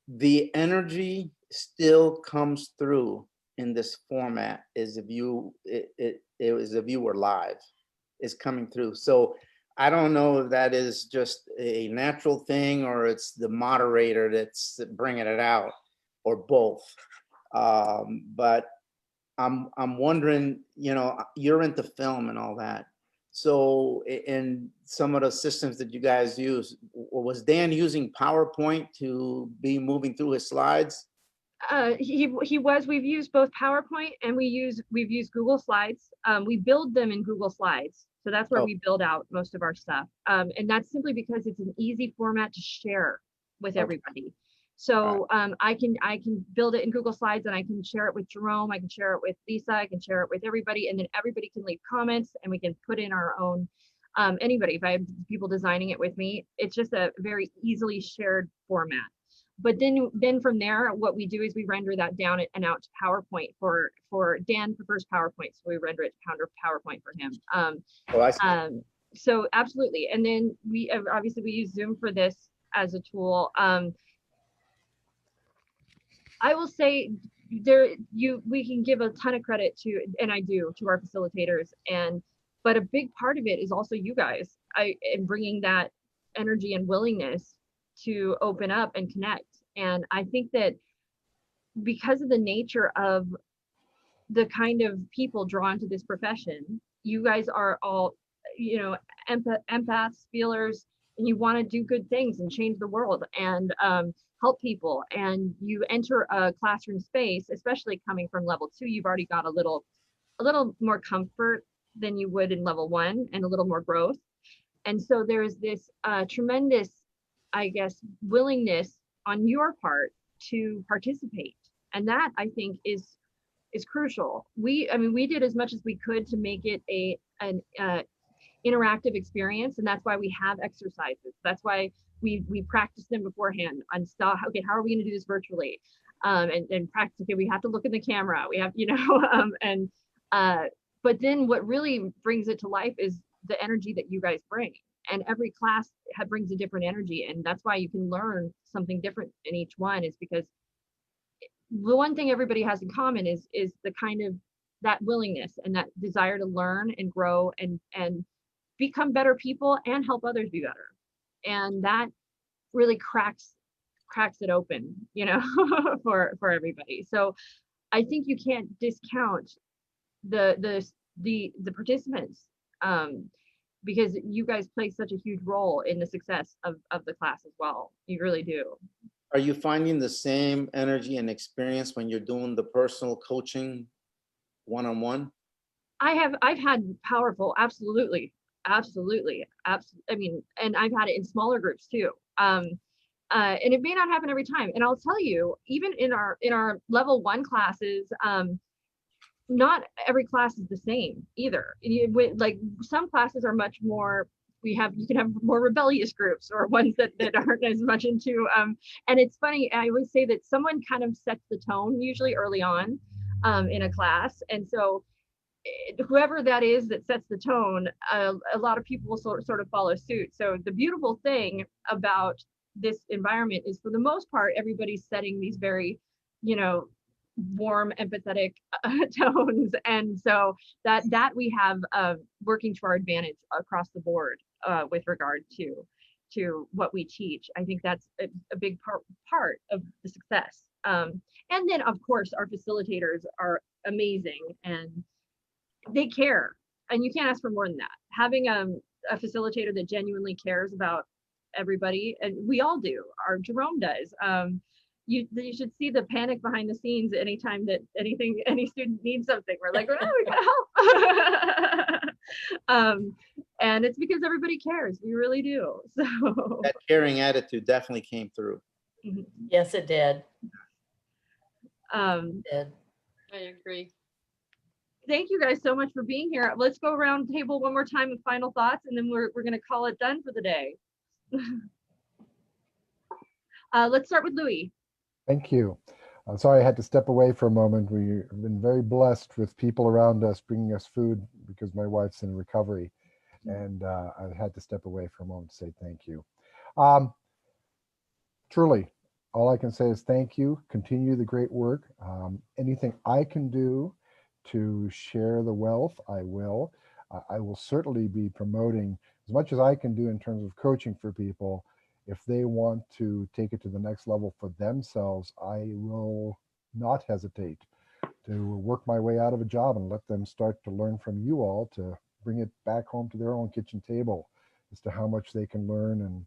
the energy still comes through in this format as if you were live, is coming through. So I don't know if that is just a natural thing or it's the moderator that's bringing it out, or both. But I'm wondering, you're into film and all that. So in some of the systems that you guys use, was Dan using PowerPoint to be moving through his slides? He was. We've used both PowerPoint and we've used Google Slides. We build them in Google Slides, so that's where we build out most of our stuff. And that's simply because it's an easy format to share with everybody. So I can build it in Google Slides, and I can share it with Jerome. I can share it with Lisa. I can share it with everybody, and then everybody can leave comments, and we can put in our own. Anybody, if I have people designing it with me, it's just a very easily shared format. But then from there, what we do is we render that down and out to PowerPoint for Dan prefers PowerPoint, so we render it to PowerPoint for him. So absolutely, and then we obviously we use Zoom for this as a tool. I will say we can give a ton of credit to, and I do, to our facilitators, but a big part of it is also you guys, and bringing that energy and willingness to open up and connect. And I think that because of the nature of the kind of people drawn to this profession, you guys are all, empaths, feelers, and you want to do good things and change the world and help people. And you enter a classroom space, especially coming from level 2, you've already got a little more comfort than you would in level 1, and a little more growth. And so there's this tremendous, I guess, willingness on your part to participate. And that, I think, is crucial. We did as much as we could to make it an interactive experience, and that's why we have exercises. That's why we practice them beforehand on stuff. Okay, how are we going to do this virtually? And practice. Okay, we have to look in the camera. We have, but then what really brings it to life is the energy that you guys bring. And every class brings a different energy, and that's why you can learn something different in each one. Is because the one thing everybody has in common is the kind of that willingness and that desire to learn and grow and become better people and help others be better. And that really cracks it open, for everybody. So I think you can't discount the participants, because you guys play such a huge role in the success of the class as well. You really do. Are you finding the same energy and experience when you're doing the personal coaching one-on-one? I've had powerful, absolutely. I mean, and I've had it in smaller groups too. And it may not happen every time. And I'll tell you, even in our level 1 classes, not every class is the same either. Like some classes are much more, you can have more rebellious groups or ones that aren't as much into, and it's funny, I always say that someone kind of sets the tone usually early on in a class. And so whoever that is that sets the tone, a lot of people will sort of follow suit. So the beautiful thing about this environment is, for the most part, everybody's setting these very, warm, empathetic tones, and so that we have working to our advantage across the board with regard to what we teach. I think that's a big part of the success. And then, of course, our facilitators are amazing, and they care, and you can't ask for more than that. Having a facilitator that genuinely cares about everybody, and we all do. Our Jerome does. You should see the panic behind the scenes anytime that any student needs something. We're like, oh, we gotta help. And it's because everybody cares. We really do. So that caring attitude definitely came through. Yes, it did. I agree. Thank you guys so much for being here. Let's go around the table one more time with final thoughts, and then we're going to call it done for the day. Let's start with Louis. Thank you. Sorry I had to step away for a moment. We've been very blessed with people around us bringing us food because my wife's in recovery, and I had to step away for a moment to say thank you. Truly, all I can say is thank you. Continue the great work. Anything I can do to share the wealth, I will. I will certainly be promoting as much as I can do in terms of coaching for people. If they want to take it to the next level for themselves, I will not hesitate to work my way out of a job and let them start to learn from you all to bring it back home to their own kitchen table as to how much they can learn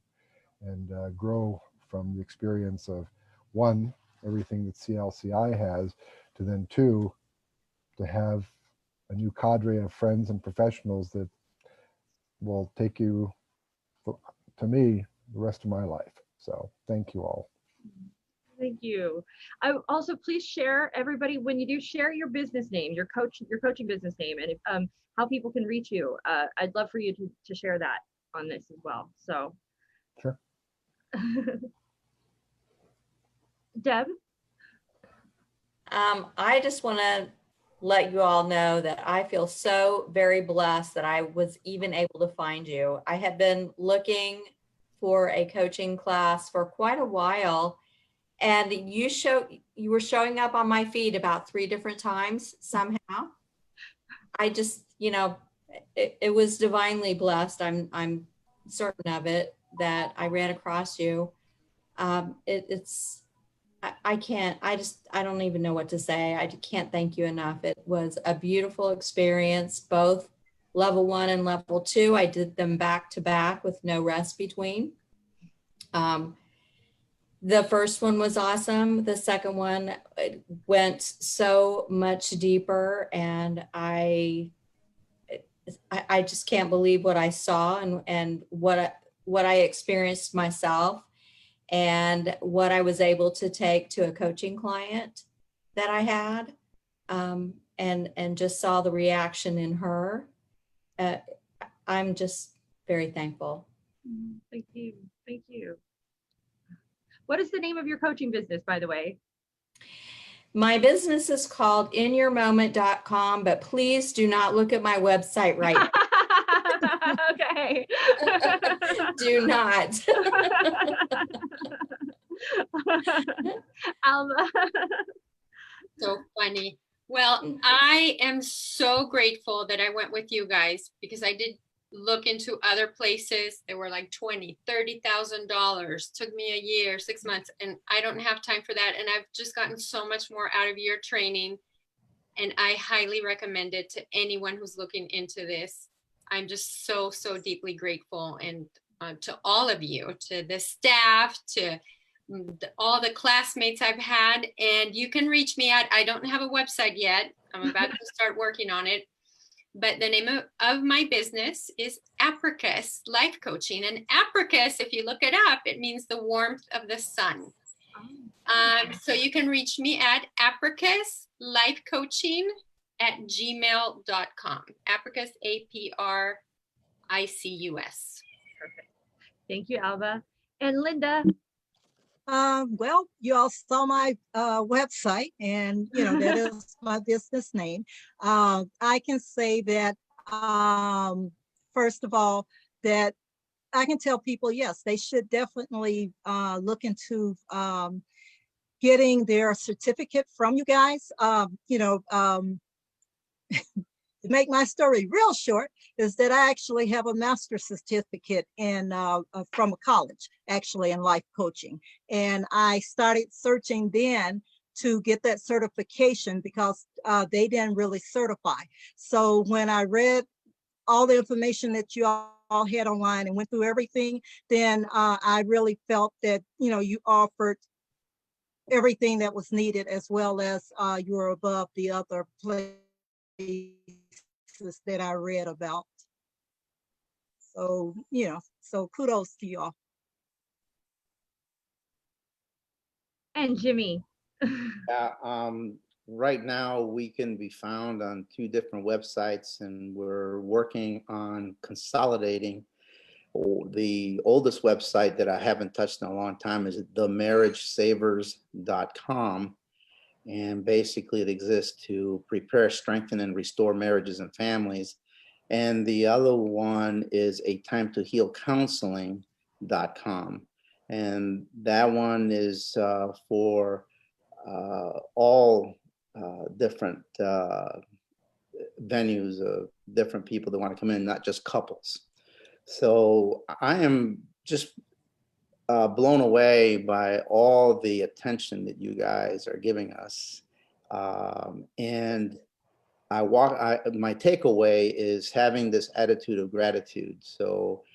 and grow from the experience of, one, everything that CLCI has, to then two, to have a new cadre of friends and professionals that will take you, to me, the rest of my life. So thank you all. Thank you. I also, please share, everybody, when you do, share your business name, your coaching business name, and if, how people can reach you. I'd love for you to share that on this as well. So sure. Deb? I just want to let you all know that I feel so very blessed that I was even able to find you. I had been looking for a coaching class for quite a while, and you were showing up on my feed about 3 different times somehow. I just, it was divinely blessed. I'm certain of it, that I ran across you. I don't even know what to say. I can't thank you enough. It was a beautiful experience, both level 1 and level 2. I did them back to back with no rest between. The first one was awesome. The second one went so much deeper, and I just can't believe what I saw and what I experienced myself, and what I was able to take to a coaching client that I had, and just saw the reaction in her. I'm just very thankful. Thank you. Thank you. What is the name of your coaching business, by the way? My business is called inyourmoment.com, but please do not look at my website right now. Okay. Do not. So funny. Well, I am so grateful that I went with you guys, because I did look into other places. They were like $20,000, $30,000. Took me a year, 6 months, and I don't have time for that. And I've just gotten so much more out of your training, and I highly recommend it to anyone who's looking into this. I'm just so deeply grateful, and to all of you, to the staff, to all the classmates I've had. And you can reach me at, I don't have a website yet. I'm about to start working on it. But the name of my business is Apricus Life Coaching. And Apricus, if you look it up, it means the warmth of the sun. So you can reach me at Apricus Life Coaching apricus@gmail.com. Apricus, APRICUS. Perfect. Thank you, Alva. And Linda. Well, you all saw my website, and that is my business name. I can say that first of all, that I can tell people, yes, they should definitely look into getting their certificate from you guys. To make my story real short, is that I actually have a master's certificate in from a college, actually, in life coaching. And I started searching then to get that certification because they didn't really certify. So when I read all the information that you all had online and went through everything, then I really felt that, you offered everything that was needed, as well as you were above the other places that I read about. So, so kudos to y'all. And Jimmy. Right now we can be found on 2 different websites, and we're working on consolidating. The oldest website that I haven't touched in a long time is themarriagesavers.com. And basically it exists to prepare, strengthen, and restore marriages and families. And the other one is a time to heal counseling.com. And that one is for all different venues of different people that want to come in, not just couples. So I am just blown away by all the attention that you guys are giving us. And my takeaway is having this attitude of gratitude. So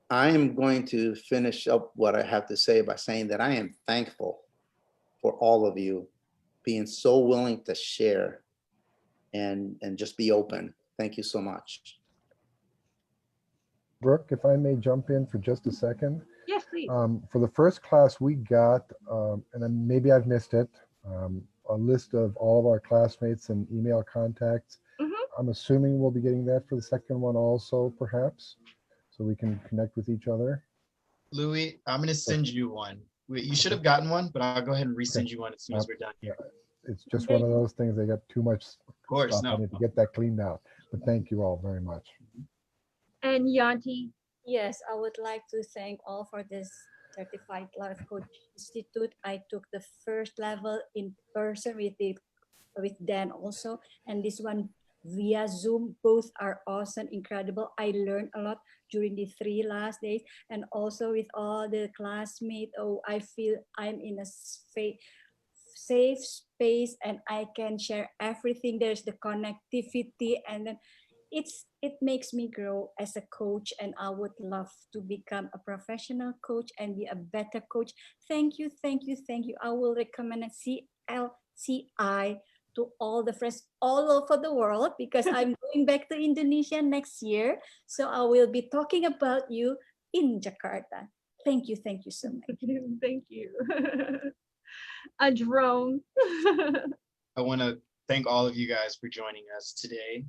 I am going to finish up what I have to say by saying that I am thankful for all of you being so willing to share and just be open. Thank you so much. Brooke, if I may jump in for just a second. Yes, please. For the first class, we got, and then maybe I've missed it, a list of all of our classmates and email contacts. I'm assuming we'll be getting that for the second one also, perhaps, so we can connect with each other. Louis, I'm going to send you one. You should have gotten one, but I'll go ahead and resend you one as soon as we're done here. Yeah, it's just one of those things. They got too much stuff. I need to get that cleaned out. But thank you all very much. And Yanti. Yes, I would like to thank all for this Certified Life Coach Institute. I took the first level in person with Dan also, and this one via Zoom. Both are awesome, incredible. I learned a lot during the 3 last days, and also with all the classmates. Oh, I feel I'm in a safe space and I can share everything. There's the connectivity, and then it makes me grow as a coach, and I would love to become a professional coach and be a better coach. Thank you, thank you, thank you. I will recommend C.L.C.I to all the friends all over the world, because I'm going back to Indonesia next year. So I will be talking about you in Jakarta. Thank you so much. Thank you. Jerome. I want to thank all of you guys for joining us today.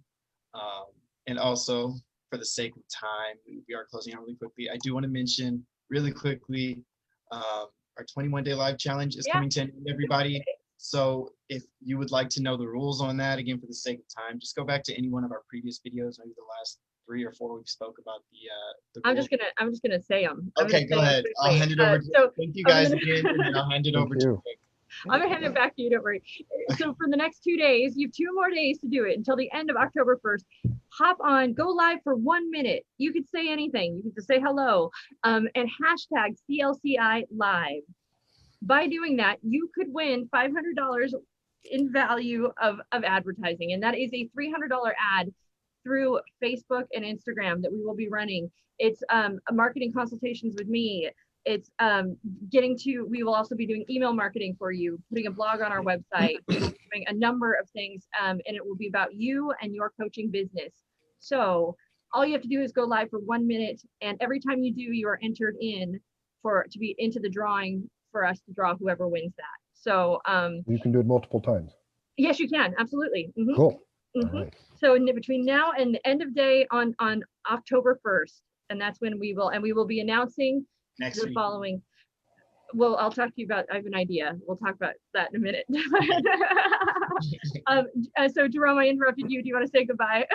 And also, for the sake of time, we are closing out really quickly. I do want to mention really quickly, our 21-day live challenge is coming to an end, everybody. So if you would like to know the rules on that, again, for the sake of time, just go back to any one of our previous videos, maybe the last 3 or 4 we spoke about the I'm just gonna say them. Okay, go ahead. I'll hand it over to you. Thank you guys again, and then I'll hand it over to you. I'm gonna hand it back to you, don't worry. So for the next 2 days, you have 2 more days to do it until the end of October 1st. Hop on, go live for 1 minute. You could say anything. You can just say hello, and hashtag CLCI live. By doing that, you could win $500 in value of advertising, and that is a $300 ad through Facebook and Instagram that we will be running. It's marketing consultations with me. It's we will also be doing email marketing for you, putting a blog on our website, doing a number of things, and it will be about you and your coaching business. So all you have to do is go live for 1 minute, and every time you do, you are entered in to be into the drawing for us to draw whoever wins that. So you can do it multiple times. Yes, you can. Absolutely. Cool. Nice. So between now and the end of day on October 1st, and that's when we will be announcing Next the week. following. Well, I'll talk to you about, I have an idea. We'll talk about that in a minute. So Jerome, I interrupted you. Do you want to say goodbye?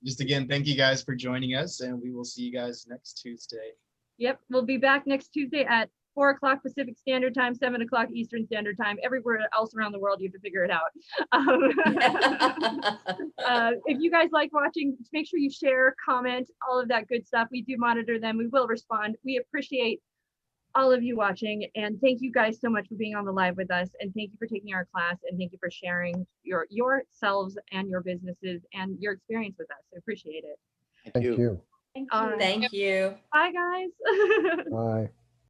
Just again, thank you guys for joining us, and we will see you guys next Tuesday. Yep, we'll be back next Tuesday at 4 o'clock Pacific Standard Time, 7 o'clock Eastern Standard Time. Everywhere else around the world, you have to figure it out. If you guys like watching, make sure you share, comment, all of that good stuff. We do monitor them. We will respond. We appreciate all of you watching, and thank you guys so much for being on the live with us, and thank you for taking our class, and thank you for sharing yourselves and your businesses and your experience with us. I appreciate it. Thank you. Thank All you. right. Thank you. Bye guys. Bye.